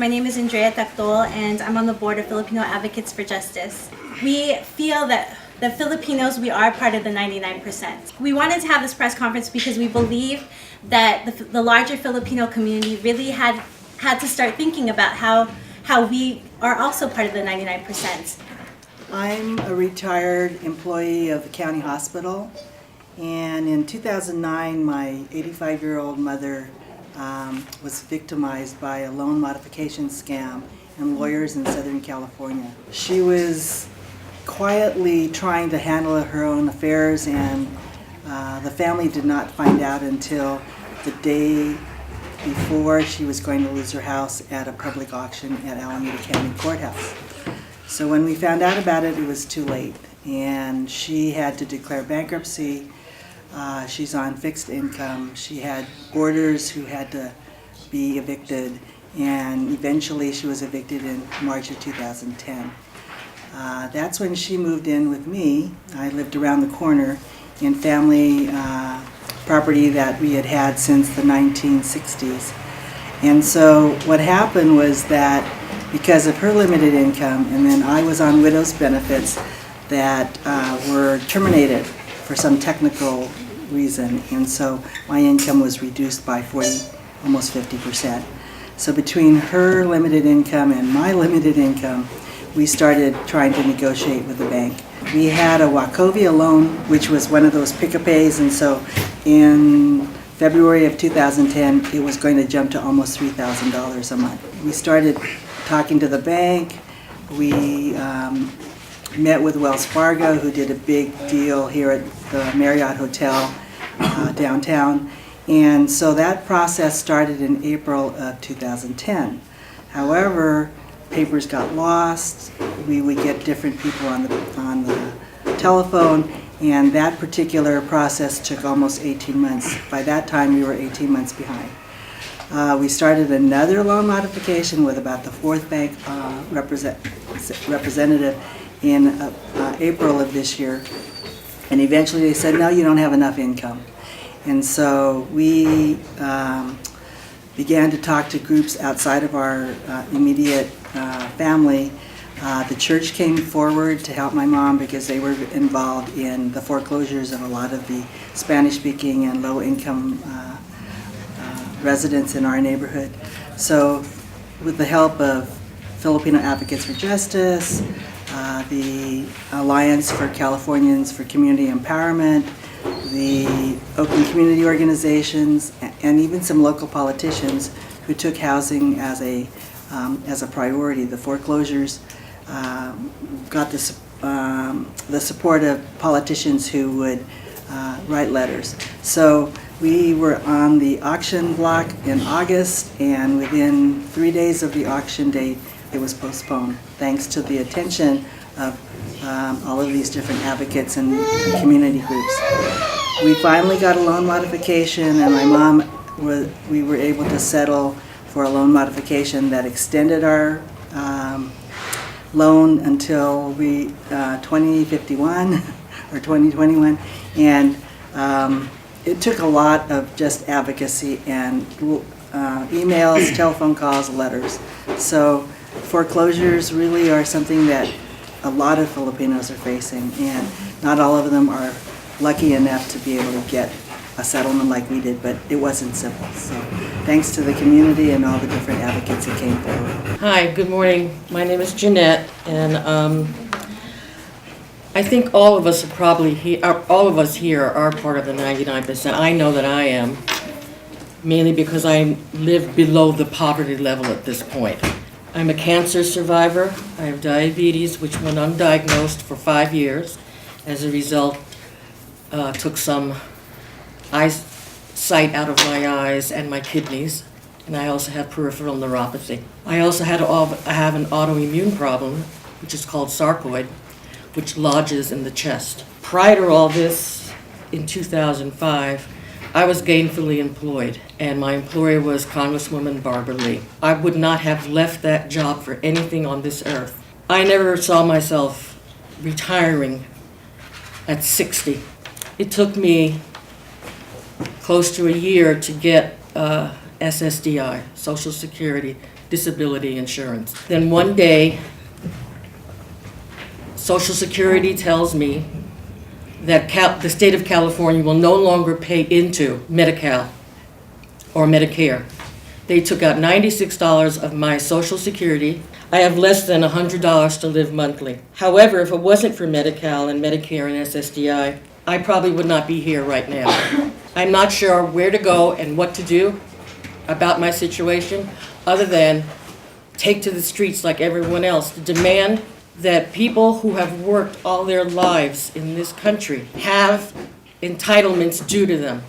My name is Andrea Tactol, and I'm on the board of Filipino Advocates for Justice. We feel that the Filipinos, we are part of the 99%. We wanted to have this press conference because we believe that the larger Filipino community really had to start thinking about how we are also part of the 99%. I'm a retired employee of the county hospital, and in 2009 my 85-year-old mother was victimized by a loan modification scam and lawyers in Southern California. She was quietly trying to handle her own affairs, and the family did not find out until the day before she was going to lose her house at a public auction at Alameda County Courthouse. So when we found out about it, it was too late, and she had to declare bankruptcy. She's on fixed income. She had boarders who had to be evicted, and eventually she was evicted in March of 2010. That's when she moved in with me. I lived around the corner in family property that we had had since the 1960s. And so what happened was that because of her limited income, and then I was on widow's benefits that were terminated for some technical reason, and so my income was reduced by almost 50%. So between her limited income and my limited income, we started trying to negotiate with the bank. We had a Wachovia loan, which was one of those pick-a-pays, and so in February of 2010, it was going to jump to almost $3,000 a month. We started talking to the bank. We met with Wells Fargo, who did a big deal here at the Marriott Hotel downtown. And so that process started in April of 2010. However, papers got lost. We would get different people on the telephone, and that particular process took almost 18 months. By that time, we were 18 months behind. We started another loan modification with about the fourth bank representative in April of this year, and eventually they said, no, you don't have enough income. And so we began to talk to groups outside of our immediate family. The church came forward to help my mom because they were involved in the foreclosures of a lot of the Spanish-speaking and low-income residents in our neighborhood. So with the help of Filipino Advocates for Justice, the Alliance for Californians for Community Empowerment, the Oakland community organizations, and even some local politicians who took housing as a priority. The foreclosures got the support of politicians who would write letters. So we were on the auction block in August, and within 3 days of the auction date, it was postponed, thanks to the attention of all of these different advocates and community groups. We finally got a loan modification, and my mom, we were able to settle for a loan modification that extended our loan until 2051 or 2021, and it took a lot of just advocacy and emails, telephone calls, letters. So foreclosures really are something that a lot of Filipinos are facing, and not all of them are lucky enough to be able to get a settlement like we did, but it wasn't simple. So thanks to the community and all the different advocates that came forward. Hi, good morning. My name is Jeanette, and I think all of us are probably here, all of us here are part of the 99%. I know that I am, mainly because I live below the poverty level at this point. I'm a cancer survivor. I have diabetes, which went undiagnosed for 5 years. As a result, took some eyesight out of my eyes and my kidneys, and I also have peripheral neuropathy. I also have an autoimmune problem, which is called sarcoid, which lodges in the chest. Prior to all this, in 2005, I was gainfully employed, and my employer was Congresswoman Barbara Lee. I would not have left that job for anything on this earth. I never saw myself retiring at 60. It took me close to a year to get SSDI, Social Security disability insurance. Then one day, Social Security tells me that the state of California will no longer pay into Medi-Cal or Medicare. They took out $96 of my Social Security. I have less than $100 to live monthly. However, if it wasn't for Medi-Cal and Medicare and SSDI, I probably would not be here right now. I'm not sure where to go and what to do about my situation, other than take to the streets like everyone else to demand that people who have worked all their lives in this country have entitlements due to them.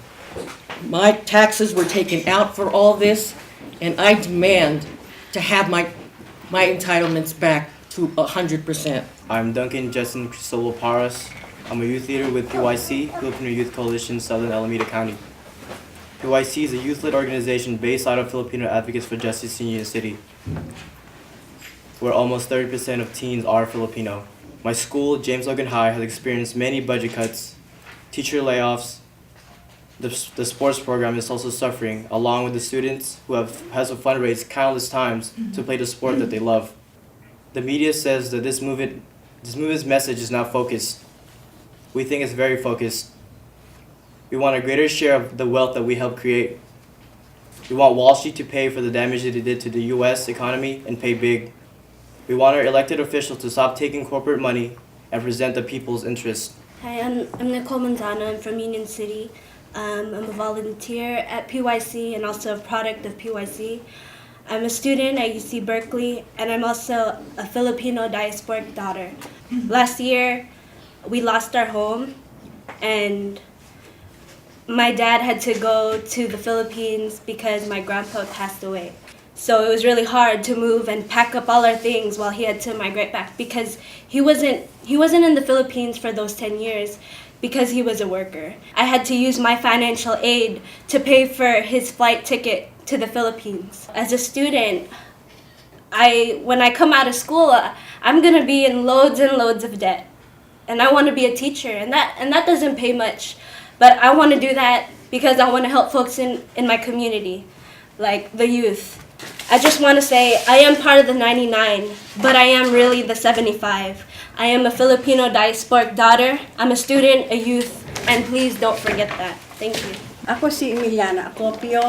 My taxes were taken out for all this, and I demand to have my entitlements back to 100%. I'm Duncan Justin Cristobal Paras. I'm a youth leader with PYC, Filipino Youth Coalition, Southern Alameda County. PYC is a youth-led organization based out of Filipino Advocates for Justice in Union City, where almost 30% of teens are Filipino. My school, James Logan High, has experienced many budget cuts, teacher layoffs. The sports program is also suffering, along with the students who has to fundraise countless times to play the sport that they love. The media says that this movement's message is not focused. We think it's very focused. We want a greater share of the wealth that we help create. We want Wall Street to pay for the damage that it did to the U.S. economy and pay big. We want our elected officials to stop taking corporate money and present the people's interests. Hi, I'm Nicole Manzano. I'm from Union City. I'm a volunteer at PYC and also a product of PYC. I'm a student at UC Berkeley, and I'm also a Filipino diasporic daughter. Last year, we lost our home, and my dad had to go to the Philippines because my grandpa passed away. So it was really hard to move and pack up all our things while he had to migrate back, because he wasn't in the Philippines for those 10 years because he was a worker. I had to use my financial aid to pay for his flight ticket to the Philippines. As a student, when I come out of school, I'm gonna be in loads and loads of debt. And I want to be a teacher, and that doesn't pay much. But I want to do that because I want to help folks in my community, like the youth. I just want to say I am part of the 99, but I am really the 75. I am a Filipino diasporic daughter. I'm a student, a youth, and please don't forget that. Thank you. Ako si Emiliana Acopio,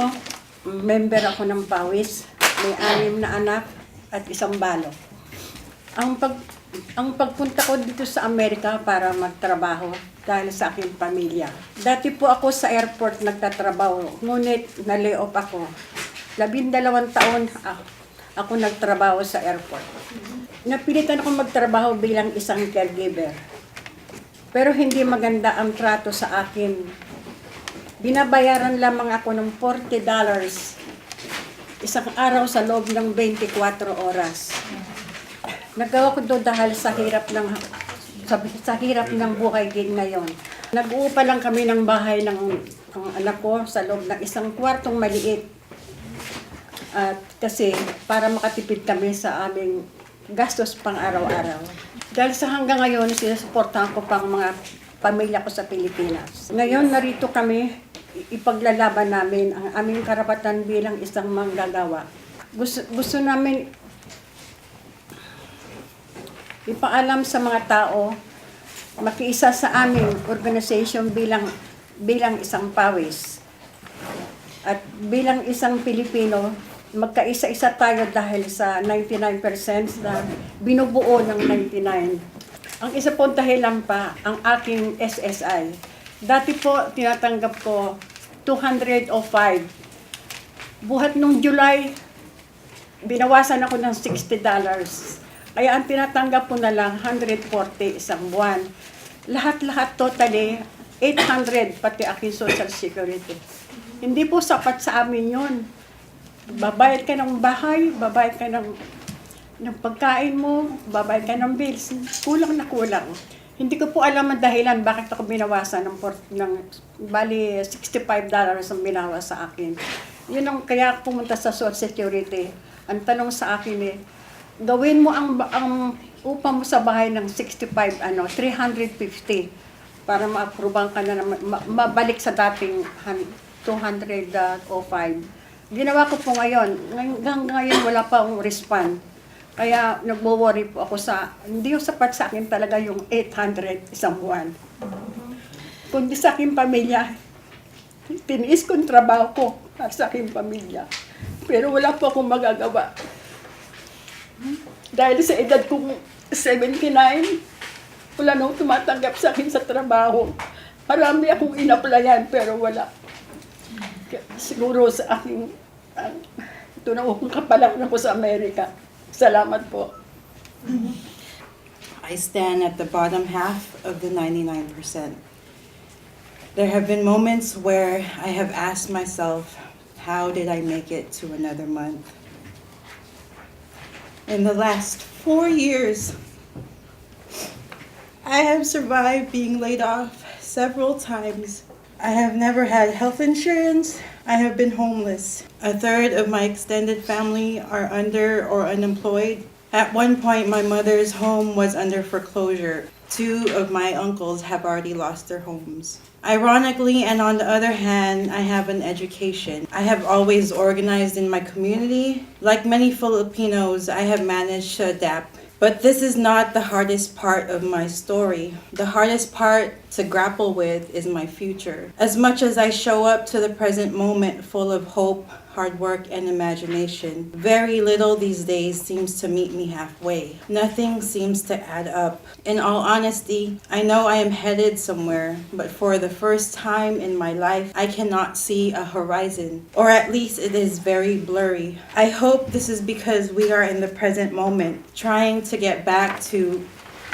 member ako ng Pawis, may 6 na anak at isang balo. Ang pagpunta ko dito sa Amerika para magtrabaho dahil sa aking pamilya. Dati po ako sa airport nagtatrabaho, ngunit na-lay off ako. 12 taon ako nagtrabaho sa airport. Napilitan ako magtrabaho bilang isang caregiver. Pero hindi maganda ang trato sa akin. Binabayaran lamang ako ng $40 isang araw sa loob ng 24 oras. Nagawa ko to dahil sa hirap ng buhay din ngayon. Nag-uupa lang kami ng bahay ng anak ko sa loob ng isang kwartong maliit. At kasi para makatipid kami sa aming gastos pang araw-araw. Dahil sa hanggang ngayon, sinusuportahan ko pang mga pamilya ko sa Pilipinas. Ngayon, narito kami, ipaglalaban namin ang aming karapatan bilang isang manggagawa. Gusto namin ipaalam sa mga tao, makiisa sa aming organization bilang isang Pawis. At bilang isang Pilipino, magkaisa-isa tayo dahil sa 99% na binubuo ng 99. Ang isa po dahilan pa, ang aking SSI. Dati po, tinatanggap ko 205. Buhat nung July, binawasan ako ng $60. Kaya ang tinatanggap ko na lang 140 isang buwan. Lahat-lahat totally 800 pati aking Social Security. Hindi po sapat sa amin yun. Babayad ka ng bahay, babayad ka ng pagkain mo, babayad ka ng bills. Kulang na kulang. Hindi ko po alam ang dahilan bakit ako binawasan ng bali $65 ang binawas sa akin. Yun ang kaya ako pumunta sa Social Security. Ang tanong sa akin gawin mo ang upa mo sa bahay ng 350 para ma-approvean ka na mabalik sa dating 205. Ginawa ko po ngayon. Hanggang ngayon wala pa akong respond. Kaya nagwo-worry po ako hindi yung sapat sa akin talaga yung 800 isang buwan. Kundi sa aking pamilya, tiniis ko yung trabaho ko para sa aking pamilya. Pero wala po akong magagawa. Dahil sa edad kong 79, wala nang tumatanggap sa akin sa trabaho. Marami akong in-applyan pero wala. Siguro sa aking, ito na akong kapalang ako sa Amerika. Salamat po. I stand at the bottom half of the 99%. There have been moments where I have asked myself, how did I make it to another month? In the last 4 years, I have survived being laid off several times. I have never had health insurance. I have been homeless. A third of my extended family are under or unemployed. At one point, my mother's home was under foreclosure. 2 of my uncles have already lost their homes. Ironically, and on the other hand, I have an education. I have always organized in my community. Like many Filipinos, I have managed to adapt. But this is not the hardest part of my story. The hardest part to grapple with is my future. As much as I show up to the present moment full of hope, hard work, and imagination, very little these days seems to meet me halfway. Nothing seems to add up. In all honesty, I know I am headed somewhere, but for the first time in my life, I cannot see a horizon, or at least it is very blurry. I hope this is because we are in the present moment, trying to get back to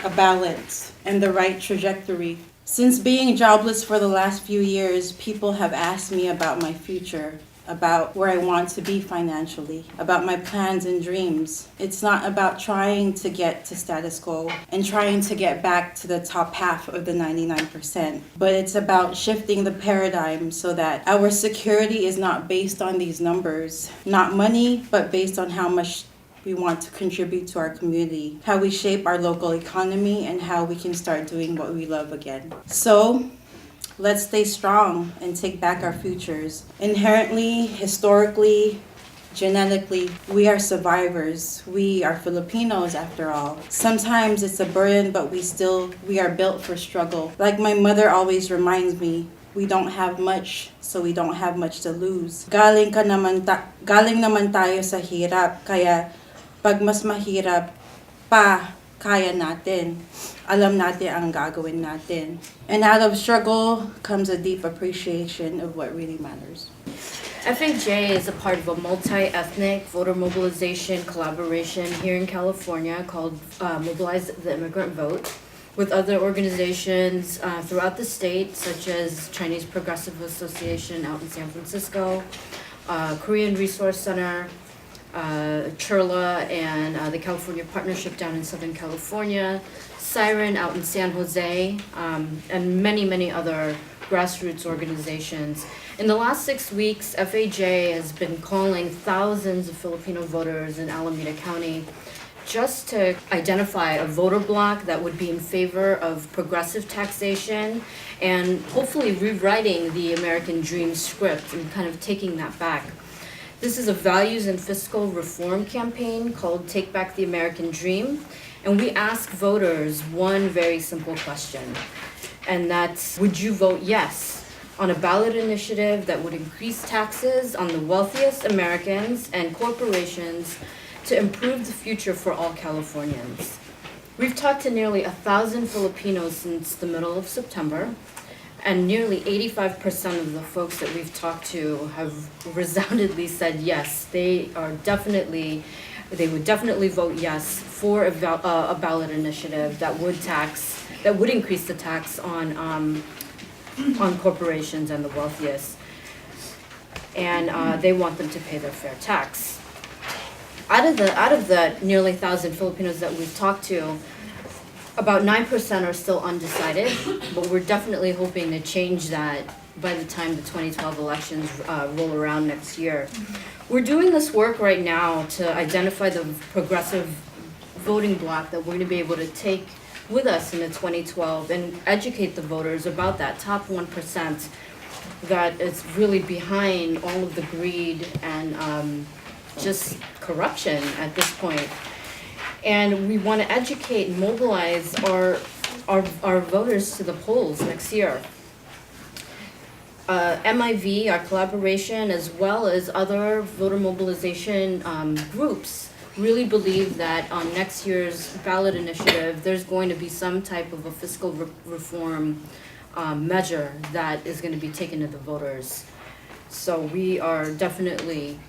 a balance and the right trajectory. Since being jobless for the last few years, people have asked me about my future, about where I want to be financially, about my plans and dreams. It's not about trying to get to status quo and trying to get back to the top half of the 99%, but it's about shifting the paradigm so that our security is not based on these numbers, not money, but based on how much we want to contribute to our community, how we shape our local economy, and how we can start doing what we love again. So, let's stay strong and take back our futures. Inherently, historically, genetically, we are survivors. We are Filipinos after all. Sometimes it's a burden, but we are built for struggle. Like my mother always reminds me, we don't have much, so we don't have much to lose. Galing naman tayo sa hirap, kaya pag mas mahirap pa, kaya natin. Alam natin ang gagawin natin. And out of struggle comes a deep appreciation of what really matters. FAJ is a part of a multi-ethnic voter mobilization collaboration here in California called Mobilize the Immigrant Vote, with other organizations throughout the state, such as Chinese Progressive Association out in San Francisco, Korean Resource Center, Churla and the California Partnership down in Southern California, Siren out in San Jose, and many, many other grassroots organizations. In the last 6 weeks, FAJ has been calling thousands of Filipino voters in Alameda County just to identify a voter bloc that would be in favor of progressive taxation and hopefully rewriting the American Dream script and kind of taking that back. This is a values and fiscal reform campaign called Take Back the American Dream, and we ask voters one very simple question, and that's, would you vote yes on a ballot initiative that would increase taxes on the wealthiest Americans and corporations to improve the future for all Californians? We've talked to nearly 1,000 Filipinos since the middle of September, and nearly 85% of the folks that we've talked to have resoundingly said yes. They would definitely vote yes for a ballot initiative that would increase the tax on corporations and the wealthiest, and they want them to pay their fair tax. Out of the nearly 1,000 Filipinos that we've talked to, about 9% are still undecided, but we're definitely hoping to change that by the time the 2012 elections roll around next year. We're doing this work right now to identify the progressive voting bloc that we're going to be able to take with us in the 2012 and educate the voters about that top 1%. that is really behind all of the greed and just corruption at this point. And we want to educate and mobilize our voters to the polls next year. MIV, our collaboration, as well as other voter mobilization groups, really believe that on next year's ballot initiative, there's going to be some type of a fiscal reform measure that is going to be taken to the voters. So we are definitely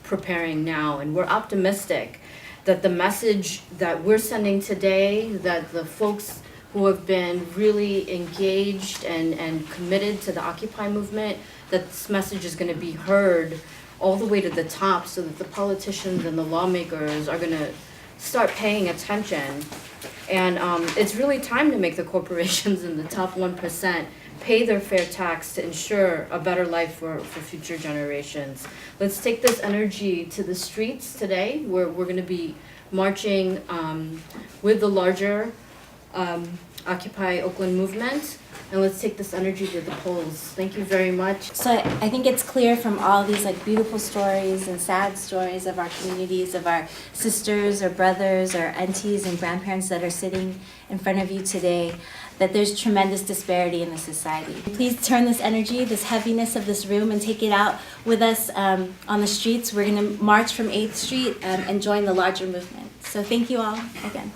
preparing now, and we're optimistic that the message that we're sending today, that the folks who have been really engaged and committed to the Occupy movement, that this message is going to be heard all the way to the top, so that the politicians and the lawmakers are going to start paying attention. And it's really time to make the corporations in the top 1% pay their fair tax to ensure a better life for future generations. Let's take this energy to the streets today, where we're going to be marching with the larger Occupy Oakland movement, and let's take this energy to the polls. Thank you very much. So I think it's clear from all these like beautiful stories and sad stories of our communities, of our sisters or brothers or aunties and grandparents that are sitting in front of you today, that there's tremendous disparity in the society. Please turn this energy, this heaviness of this room, and take it out with us on the streets. We're going to march from 8th Street and join the larger movement. So thank you all again.